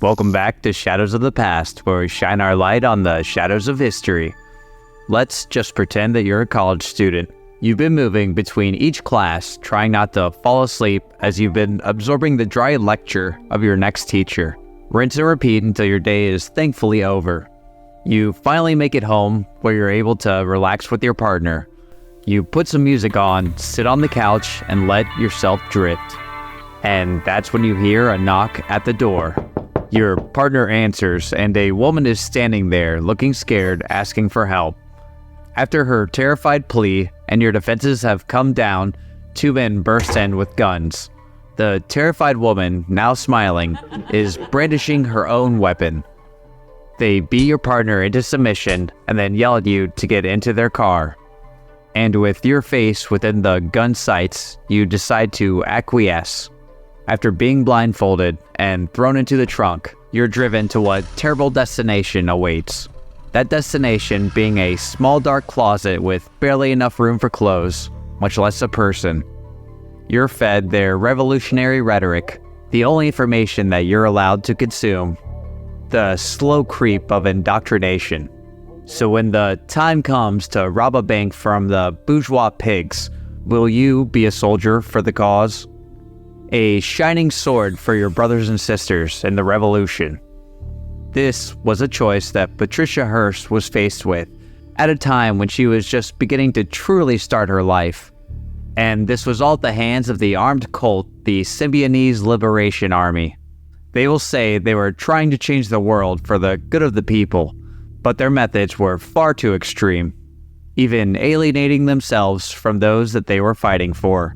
Welcome back to Shadows of the Past, where we shine our light on the shadows of history. Let's just pretend that you're a college student. You've been moving between each class, trying not to fall asleep as you've been absorbing the dry lecture of your next teacher. Rinse and repeat until your day is thankfully over. You finally make it home, where you're able to relax with your partner. You put some music on, sit on the couch, and let yourself drift. And that's when you hear a knock at the door. Your partner answers, and a woman is standing there, looking scared, asking for help. After her terrified plea, and your defenses have come down, two men burst in with guns. The terrified woman, now smiling, is brandishing her own weapon. They beat your partner into submission, and then yell at you to get into their car. And with your face within the gun sights, you decide to acquiesce. After being blindfolded and thrown into the trunk, you're driven to what terrible destination awaits. That destination being a small dark closet with barely enough room for clothes, much less a person. You're fed their revolutionary rhetoric, the only information that you're allowed to consume. The slow creep of indoctrination. So when the time comes to rob a bank from the bourgeois pigs, will you be a soldier for the cause? A shining sword for your brothers and sisters in the revolution. This was a choice that Patricia Hearst was faced with at a time when she was just beginning to truly start her life. And this was all at the hands of the armed cult, the Symbionese Liberation Army. They will say they were trying to change the world for the good of the people, but their methods were far too extreme, even alienating themselves from those that they were fighting for.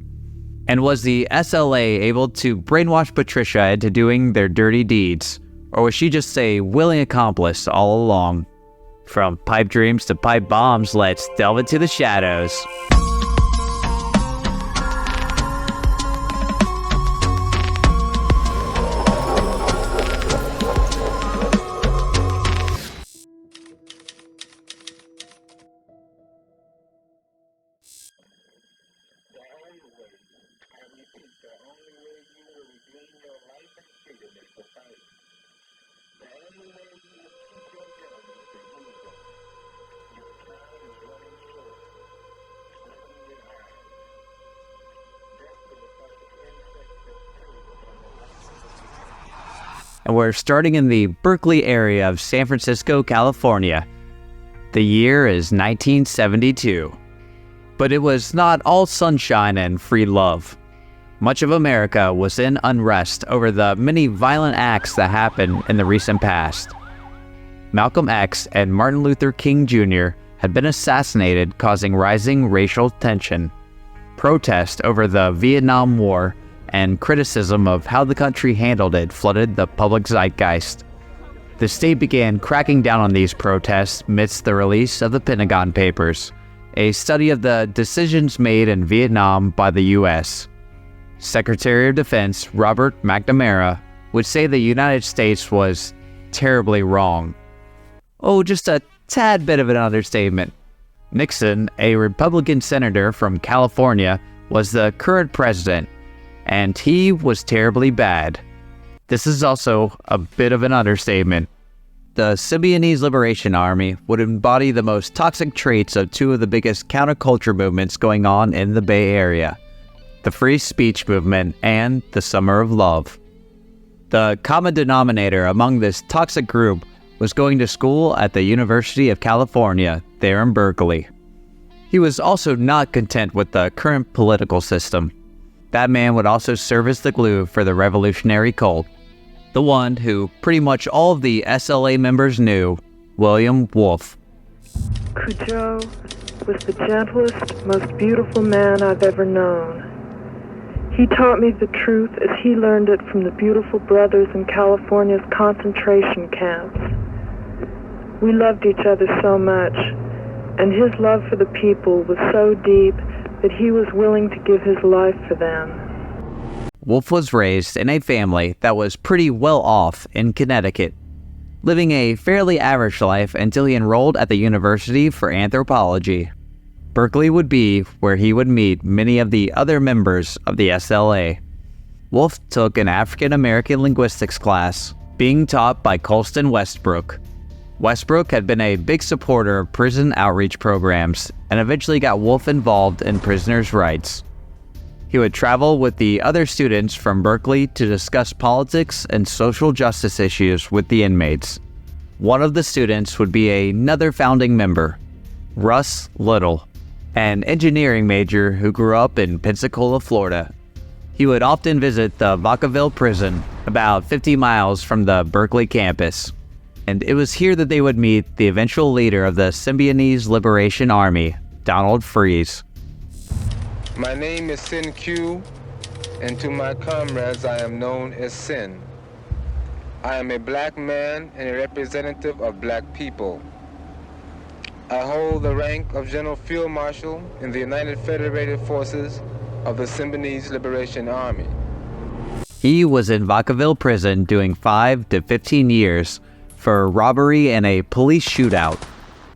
And was the SLA able to brainwash Patricia into doing their dirty deeds? Or was she just a willing accomplice all along? From pipe dreams to pipe bombs, let's delve into the shadows. And we're starting in the Berkeley area of San Francisco, California. The year is 1972. But it was not all sunshine and free love. Much of America was in unrest over the many violent acts that happened in the recent past. Malcolm X and Martin Luther King Jr. had been assassinated, causing rising racial tension. Protest over the Vietnam War and criticism of how the country handled it flooded the public zeitgeist. The state began cracking down on these protests amidst the release of the Pentagon Papers, a study of the decisions made in Vietnam by the U.S. Secretary of Defense Robert McNamara would say the United States was terribly wrong. Oh, just a tad bit of an understatement. Nixon, a Republican senator from California, was the current president, and he was terribly bad. This is also a bit of an understatement. The Symbionese Liberation Army would embody the most toxic traits of two of the biggest counterculture movements going on in the Bay Area, the free speech movement and the Summer of Love. The common denominator among this toxic group was going to school at the University of California, there in Berkeley. He was also not content with the current political system. That man would also serve as the glue for the revolutionary cult. The one who pretty much all of the SLA members knew, William Wolfe. Cujo was the gentlest, most beautiful man I've ever known. He taught me the truth as he learned it from the beautiful brothers in California's concentration camps. We loved each other so much, and his love for the people was so deep that he was willing to give his life for them. Wolfe was raised in a family that was pretty well off in Connecticut, living a fairly average life until he enrolled at the University for Anthropology. Berkeley would be where he would meet many of the other members of the SLA. Wolfe took an African American linguistics class, being taught by Colston Westbrook. Westbrook had been a big supporter of prison outreach programs and eventually got Wolf involved in prisoners' rights. He would travel with the other students from Berkeley to discuss politics and social justice issues with the inmates. One of the students would be another founding member, Russ Little, an engineering major who grew up in Pensacola, Florida. He would often visit the Vacaville prison, about 50 miles from the Berkeley campus. And it was here that they would meet the eventual leader of the Symbionese Liberation Army, Donald Freeze. My name is Sin Q, and to my comrades I am known as Sin. I am a black man and a representative of black people. I hold the rank of General Field Marshal in the United Federated Forces of the Symbionese Liberation Army. He was in Vacaville prison doing 5 to 15 years for robbery and a police shootout.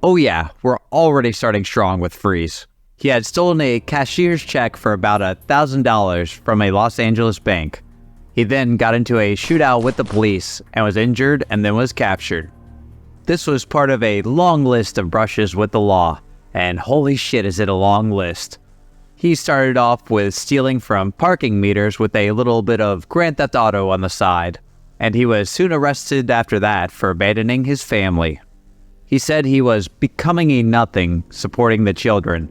Oh yeah, we're already starting strong with Freeze. He had stolen a cashier's check for about $1,000 from a Los Angeles bank. He then got into a shootout with the police and was injured and then was captured. This was part of a long list of brushes with the law, and holy shit is it a long list. He started off with stealing from parking meters with a little bit of Grand Theft Auto on the side, and he was soon arrested after that for abandoning his family. He said he was becoming a nothing, supporting the children.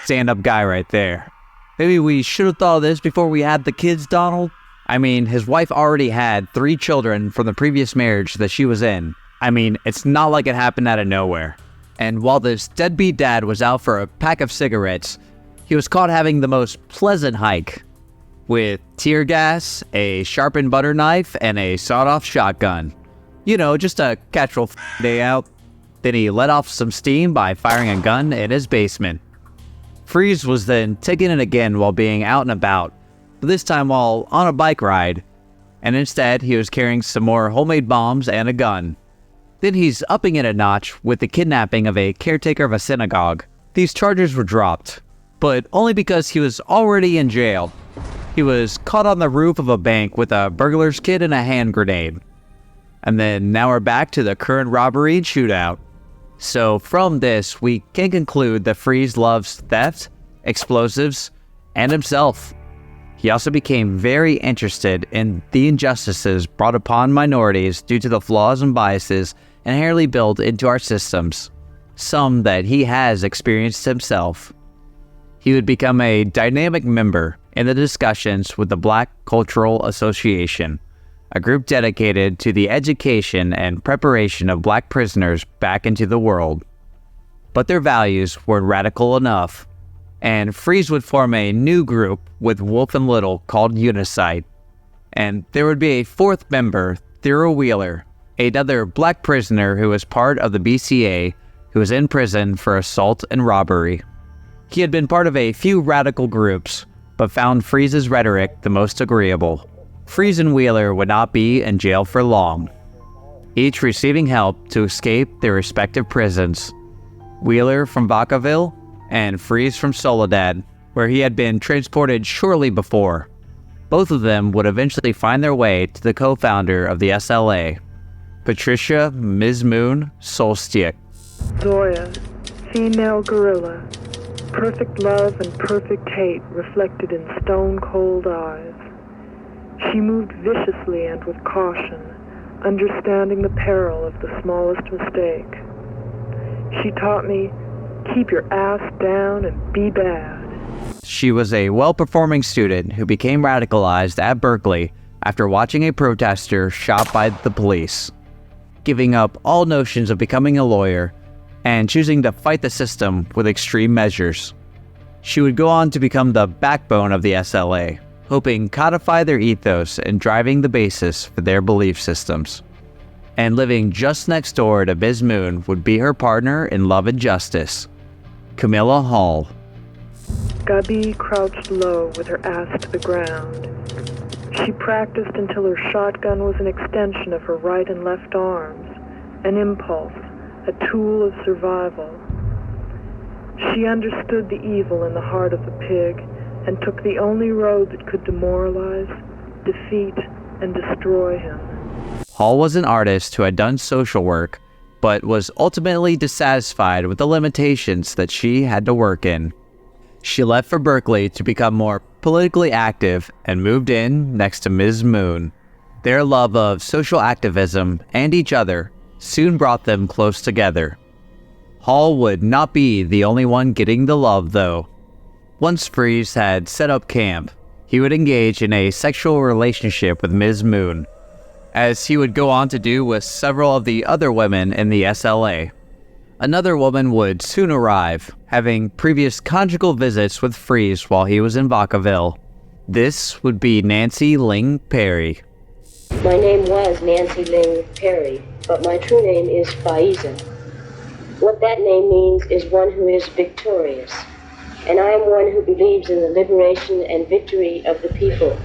Stand-up guy right there. Maybe we should have thought of this before we had the kids, Donald? I mean, his wife already had 3 children from the previous marriage that she was in. I mean, it's not like it happened out of nowhere. And while this deadbeat dad was out for a pack of cigarettes, he was caught having the most pleasant hike, with tear gas, a sharpened butter knife, and a sawed-off shotgun. You know, just a casual day out. Then he let off some steam by firing a gun in his basement. Freeze was then taken in again while being out and about, but this time while on a bike ride, and instead he was carrying some more homemade bombs and a gun. Then he's upping it a notch with the kidnapping of a caretaker of a synagogue. These charges were dropped, but only because he was already in jail. He was caught on the roof of a bank with a burglar's kit and a hand grenade. And then now we're back to the current robbery and shootout. So from this, we can conclude that Freeze loves theft, explosives, and himself. He also became very interested in the injustices brought upon minorities due to the flaws and biases inherently built into our systems, some that he has experienced himself. He would become a dynamic member in the discussions with the Black Cultural Association, a group dedicated to the education and preparation of black prisoners back into the world. But their values weren't radical enough, and Freeze would form a new group with Wolf and Little called Unicite. And there would be a 4th member, Theo Wheeler, another black prisoner who was part of the BCA, who was in prison for assault and robbery. He had been part of a few radical groups, but found Freeze's rhetoric the most agreeable. Freeze and Wheeler would not be in jail for long, each receiving help to escape their respective prisons. Wheeler from Vacaville and Freeze from Soledad, where he had been transported shortly before. Both of them would eventually find their way to the co-founder of the SLA, Patricia Ms. Moon Solstick. Zoya, female gorilla, perfect love and perfect hate reflected in stone-cold eyes. She moved viciously and with caution, understanding the peril of the smallest mistake. She taught me, keep your ass down and be bad. She was a well-performing student who became radicalized at Berkeley after watching a protester shot by the police, giving up all notions of becoming a lawyer and choosing to fight the system with extreme measures. She would go on to become the backbone of the SLA, hoping codify their ethos and driving the basis for their belief systems. And living just next door to Ms. Moon would be her partner in love and justice, Camilla Hall. Gabi crouched low with her ass to the ground. She practiced until her shotgun was an extension of her right and left arms, an impulse, a tool of survival. She understood the evil in the heart of the pig and took the only road that could demoralize, defeat, and destroy him. Hall was an artist who had done social work, but was ultimately dissatisfied with the limitations that she had to work in. She left for Berkeley to become more politically active and moved in next to Ms. Moon. Their love of social activism and each other soon brought them close together. Hall would not be the only one getting the love, though. Once Freeze had set up camp, he would engage in a sexual relationship with Ms. Moon, as he would go on to do with several of the other women in the SLA. Another woman would soon arrive, having previous conjugal visits with Freeze while he was in Vacaville. This would be Nancy Ling Perry. My name was Nancy Ling Perry, but my true name is Faiza. What that name means is one who is victorious, and I am one who believes in the liberation and victory of the people,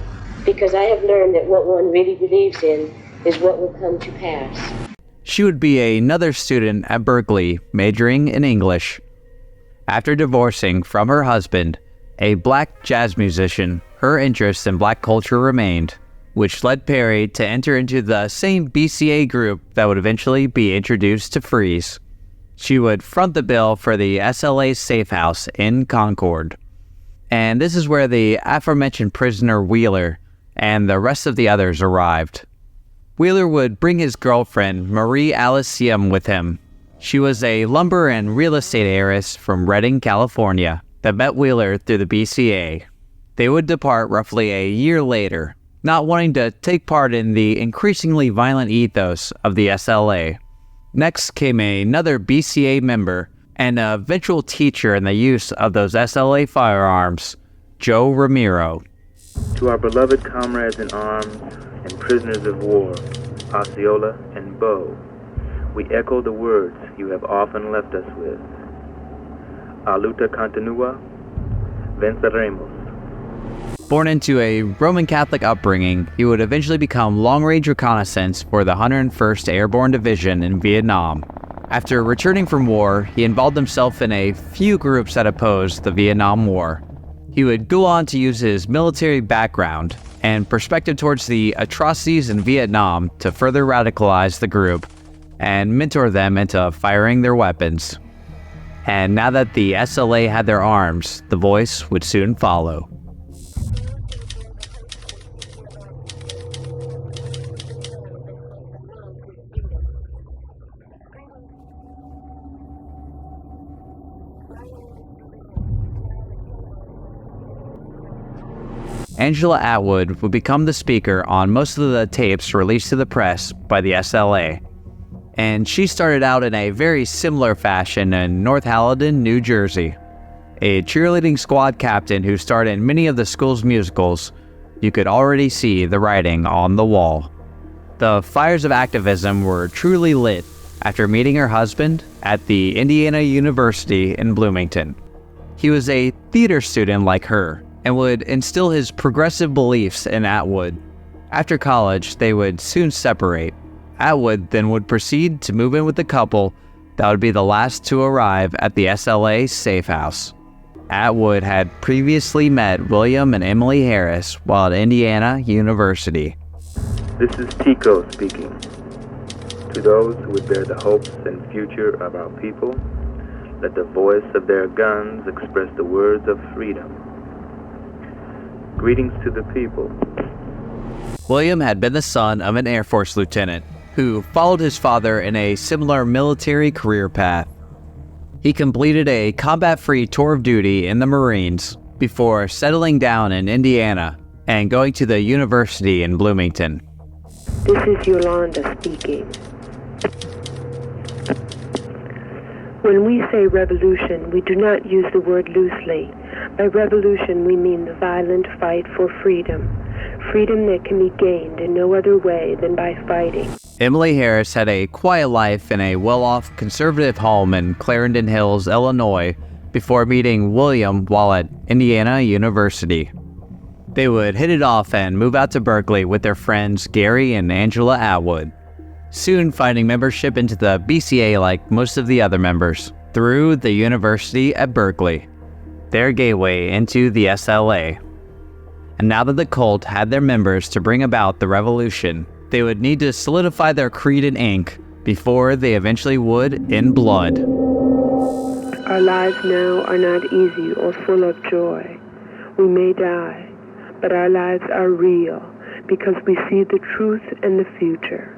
because I have learned that what one really believes in is what will come to pass. She would be another student at Berkeley, majoring in English. After divorcing from her husband, a black jazz musician, her interest in black culture remained, which led Perry to enter into the same BCA group that would eventually be introduced to Freeze. She would front the bill for the SLA safe house in Concord. And this is where the aforementioned prisoner Wheeler and the rest of the others arrived. Wheeler would bring his girlfriend Marie Alice Yim with him. She was a lumber and real estate heiress from Redding, California, that met Wheeler through the BCA. They would depart roughly a year later, not wanting to take part in the increasingly violent ethos of the SLA. Next came another BCA member and an eventual teacher in the use of those SLA firearms, Joe Ramiro. To our beloved comrades in arms and prisoners of war, Osceola and Bow, we echo the words you have often left us with. A luta continua, venceremos. Born into a Roman Catholic upbringing, he would eventually become long-range reconnaissance for the 101st Airborne Division in Vietnam. After returning from war, he involved himself in a few groups that opposed the Vietnam War. He would go on to use his military background and perspective towards the atrocities in Vietnam to further radicalize the group and mentor them into firing their weapons. And now that the SLA had their arms, the voice would soon follow. Angela Atwood would become the speaker on most of the tapes released to the press by the SLA. And she started out in a very similar fashion in North Halidon, New Jersey. A cheerleading squad captain who starred in many of the school's musicals, you could already see the writing on the wall. The fires of activism were truly lit after meeting her husband at the Indiana University in Bloomington. He was a theater student like her, and would instill his progressive beliefs in Atwood. After college, they would soon separate. Atwood then would proceed to move in with the couple that would be the last to arrive at the SLA safe house. Atwood had previously met William and Emily Harris while at Indiana University. This is Tico speaking. To those who would bear the hopes and future of our people, let the voice of their guns express the words of freedom. Greetings to the people. William had been the son of an Air Force lieutenant who followed his father in a similar military career path. He completed a combat-free tour of duty in the Marines before settling down in Indiana and going to the university in Bloomington. This is Yolanda speaking. When we say revolution, we do not use the word loosely. By revolution, we mean the violent fight for freedom. Freedom that can be gained in no other way than by fighting. Emily Harris had a quiet life in a well-off conservative home in Clarendon Hills, Illinois, before meeting William while at Indiana University. They would hit it off and move out to Berkeley with their friends Gary and Angela Atwood, soon finding membership into the BCA like most of the other members, through the university at Berkeley, their gateway into the SLA. And now that the cult had their members to bring about the revolution, They would need to solidify their creed in ink before they eventually would in blood. Our lives now are not easy or full of joy. We may die, but our lives are real because we see the truth and the future.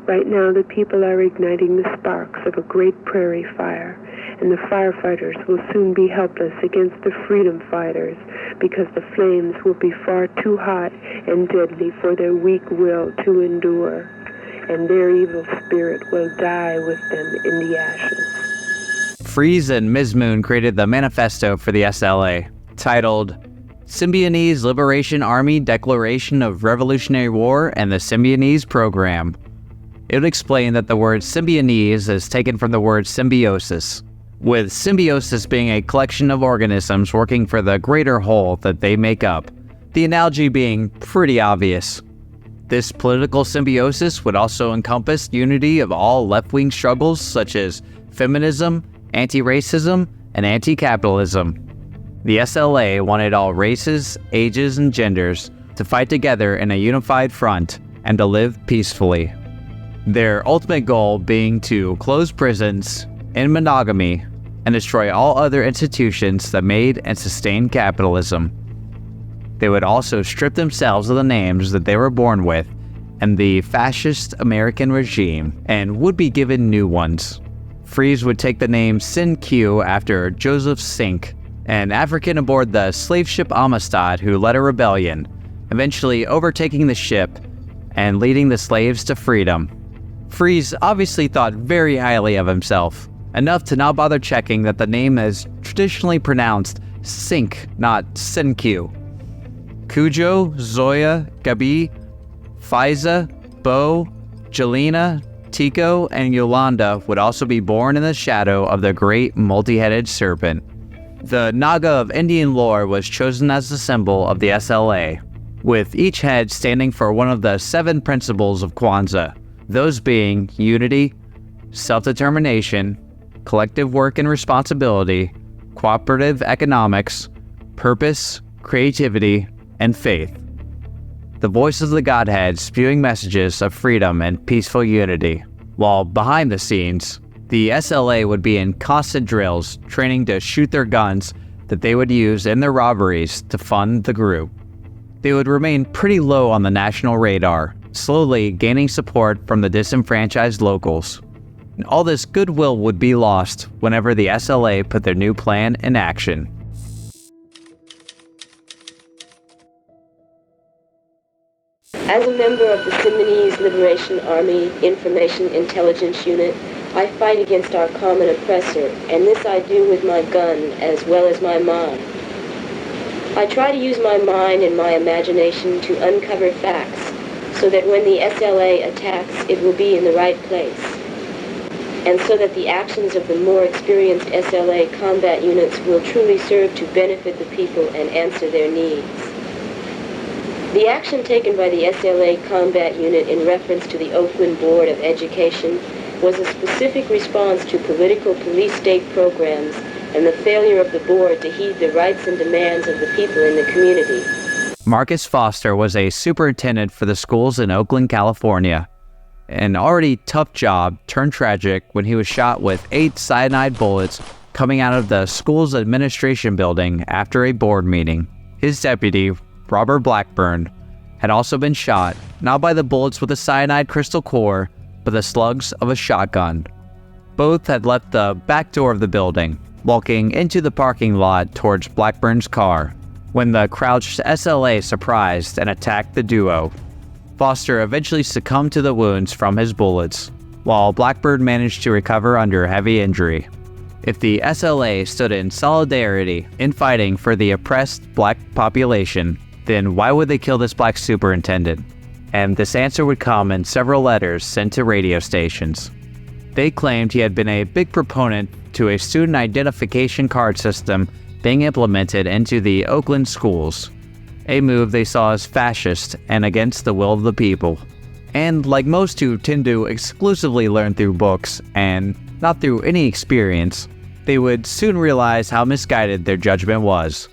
Right now, the people are igniting the sparks of a great prairie fire, and the firefighters will soon be helpless against the freedom fighters because the flames will be far too hot and deadly for their weak will to endure, and their evil spirit will die with them in the ashes. Freeze and Ms. Moon created the manifesto for the SLA, titled Symbionese Liberation Army Declaration of Revolutionary War and the Symbionese Program. It would explain that the word Symbionese is taken from the word symbiosis, with symbiosis being a collection of organisms working for the greater whole that they make up, the analogy being pretty obvious. This political symbiosis would also encompass unity of all left-wing struggles such as feminism, anti-racism, and anti-capitalism. The SLA wanted all races, ages, and genders to fight together in a unified front and to live peacefully. Their ultimate goal being to close prisons, end monogamy, and destroy all other institutions that made and sustained capitalism. They would also strip themselves of the names that they were born with and the fascist American regime and would be given new ones. Freeze would take the name Sin Q after Joseph Sink, an African aboard the slave ship Amistad who led a rebellion, eventually overtaking the ship and leading the slaves to freedom. Freeze obviously thought very highly of himself, enough to not bother checking that the name is traditionally pronounced Sink, not Sinkyu. Cujo, Zoya, Gabi, Faiza, Bo, Jelena, Tico, and Yolanda would also be born in the shadow of the great multi-headed serpent. The Naga of Indian lore was chosen as the symbol of the SLA, with each head standing for one of the 7 principles of Kwanzaa, those being unity, self-determination, collective work and responsibility, cooperative economics, purpose, creativity, and faith. The voice of the Godhead spewing messages of freedom and peaceful unity, while behind the scenes, the SLA would be in constant drills, training to shoot their guns that they would use in their robberies to fund the group. They would remain pretty low on the national radar, slowly gaining support from the disenfranchised locals. And all this goodwill would be lost whenever the SLA put their new plan in action. As a member of the Symbionese Liberation Army Information Intelligence Unit, I fight against our common oppressor, and this I do with my gun as well as my mind. I try to use my mind and my imagination to uncover facts, so that when the SLA attacks, it will be in the right place, and so that the actions of the more experienced SLA combat units will truly serve to benefit the people and answer their needs. The action taken by the SLA combat unit in reference to the Oakland Board of Education was a specific response to political police state programs and the failure of the board to heed the rights and demands of the people in the community. Marcus Foster was a superintendent for the schools in Oakland, California. An already tough job turned tragic when he was shot with 8 cyanide bullets coming out of the school's administration building after a board meeting. His deputy, Robert Blackburn, had also been shot, not by the bullets with a cyanide crystal core, but the slugs of a shotgun. Both had left the back door of the building, walking into the parking lot towards Blackburn's car, when the crouched SLA surprised and attacked the duo. Foster eventually succumbed to the wounds from his bullets, while Blackburn managed to recover under heavy injury. If the SLA stood in solidarity in fighting for the oppressed black population, then why would they kill this black superintendent? And this answer would come in several letters sent to radio stations. They claimed he had been a big proponent to a student identification card system being implemented into the Oakland schools, a move they saw as fascist and against the will of the people. And like most who tend to exclusively learn through books and not through any experience, they would soon realize how misguided their judgment was.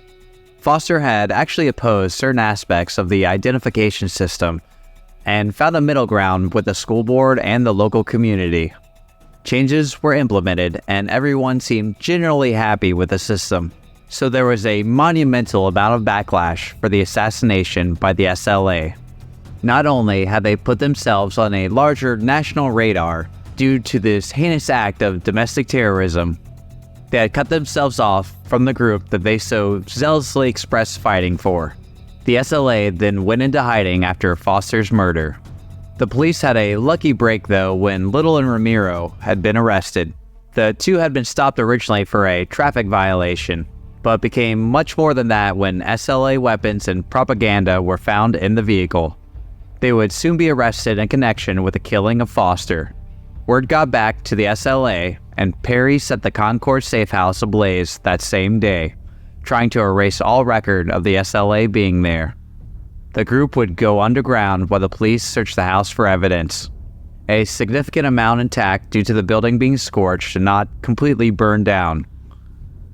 Foster had actually opposed certain aspects of the identification system, and found a middle ground with the school board and the local community. Changes were implemented, and everyone seemed generally happy with the system. So there was a monumental amount of backlash for the assassination by the SLA. Not only had they put themselves on a larger national radar due to this heinous act of domestic terrorism, they had cut themselves off from the group that they so zealously expressed fighting for. The SLA then went into hiding after Foster's murder. The police had a lucky break though when Little and Ramiro had been arrested. The two had been stopped originally for a traffic violation, but became much more than that when SLA weapons and propaganda were found in the vehicle. They would soon be arrested in connection with the killing of Foster. Word got back to the SLA, and Perry set the Concord safe house ablaze that same day, trying to erase all record of the SLA being there. The group would go underground while the police searched the house for evidence. A significant amount intact due to the building being scorched and not completely burned down.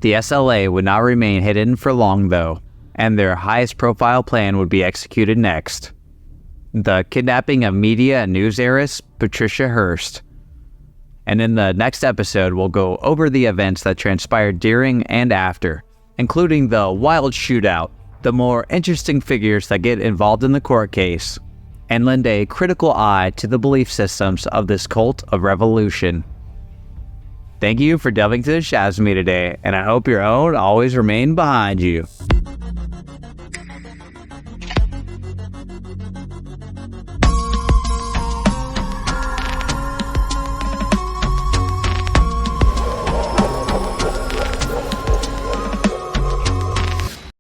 The SLA would not remain hidden for long though, and their highest profile plan would be executed next. The kidnapping of media and news heiress Patricia Hearst. And in the next episode, we'll go over the events that transpired during and after, including the wild shootout, the more interesting figures that get involved in the court case, and lend a critical eye to the belief systems of this cult of revolution. Thank you for delving to the shadows with me today, and I hope your own always remain behind you.